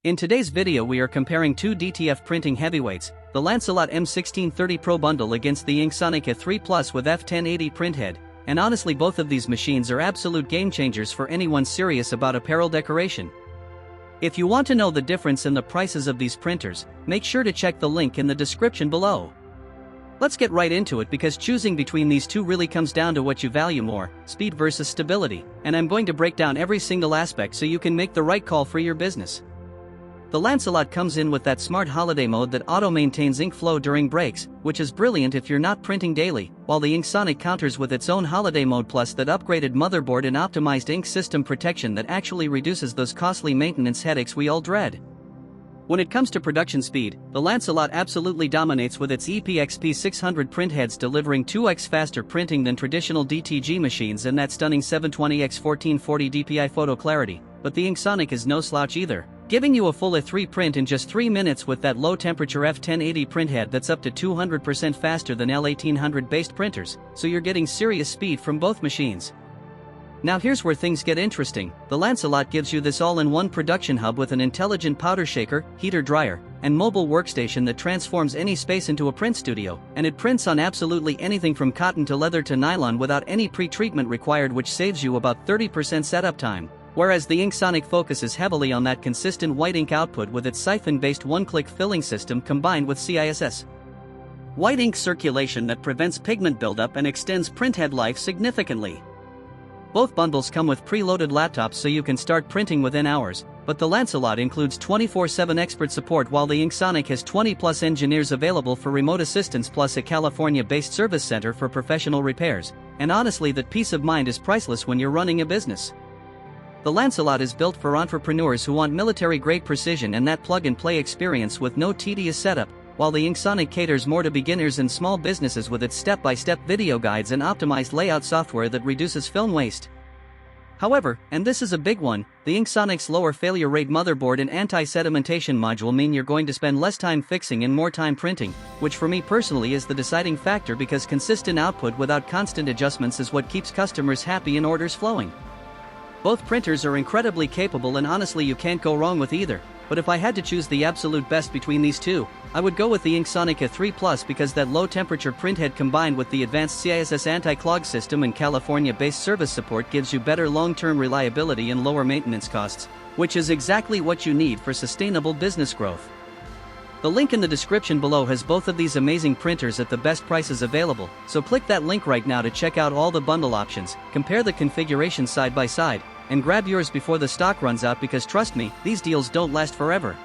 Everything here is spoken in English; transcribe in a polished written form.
In today's video we are comparing two DTF printing heavyweights, the Lancelot M1630 Pro bundle against the InkSonic A3 Plus with F1080 printhead, and honestly both of these machines are absolute game changers for anyone serious about apparel decoration. If you want to know the difference in the prices of these printers, make sure to check the link in the description below. Let's get right into it because choosing between these two really comes down to what you value more, speed versus stability, and I'm going to break down every single aspect so you can make the right call for your business. The Lancelot comes in with that smart holiday mode that auto-maintains ink flow during breaks, which is brilliant if you're not printing daily, while the InkSonic counters with its own holiday mode plus that upgraded motherboard and optimized ink system protection that actually reduces those costly maintenance headaches we all dread. When it comes to production speed, the Lancelot absolutely dominates with its EPXP 600 printheads delivering 2x faster printing than traditional DTG machines and that stunning 720x 1440 dpi photo clarity, but the InkSonic is no slouch either, giving you a full A3 print in just 3 minutes with that low-temperature F1080 printhead that's up to 200% faster than L1800-based printers, so you're getting serious speed from both machines. Now here's where things get interesting. The Lancelot gives you this all-in-one production hub with an intelligent powder shaker, heater dryer, and mobile workstation that transforms any space into a print studio, and it prints on absolutely anything from cotton to leather to nylon without any pre-treatment required, which saves you about 30% setup time. Whereas the InkSonic focuses heavily on that consistent white ink output with its siphon-based one-click filling system combined with CISS white ink circulation that prevents pigment buildup and extends printhead life significantly. Both bundles come with preloaded laptops so you can start printing within hours, but the Lancelot includes 24/7 expert support while the InkSonic has 20+ engineers available for remote assistance plus a California-based service center for professional repairs, and honestly that peace of mind is priceless when you're running a business. The Lancelot is built for entrepreneurs who want military-grade precision and that plug-and-play experience with no tedious setup, while the InkSonic caters more to beginners and small businesses with its step-by-step video guides and optimized layout software that reduces film waste. However, and this is a big one, the InkSonic's lower failure rate motherboard and anti-sedimentation module mean you're going to spend less time fixing and more time printing, which for me personally is the deciding factor because consistent output without constant adjustments is what keeps customers happy and orders flowing. Both printers are incredibly capable and honestly you can't go wrong with either, but if I had to choose the absolute best between these two, I would go with the InkSonic A3 Plus because that low-temperature printhead combined with the advanced CISS anti-clog system and California-based service support gives you better long-term reliability and lower maintenance costs, which is exactly what you need for sustainable business growth. The link in the description below has both of these amazing printers at the best prices available, so click that link right now to check out all the bundle options, compare the configurations side by side, and grab yours before the stock runs out because trust me, these deals don't last forever.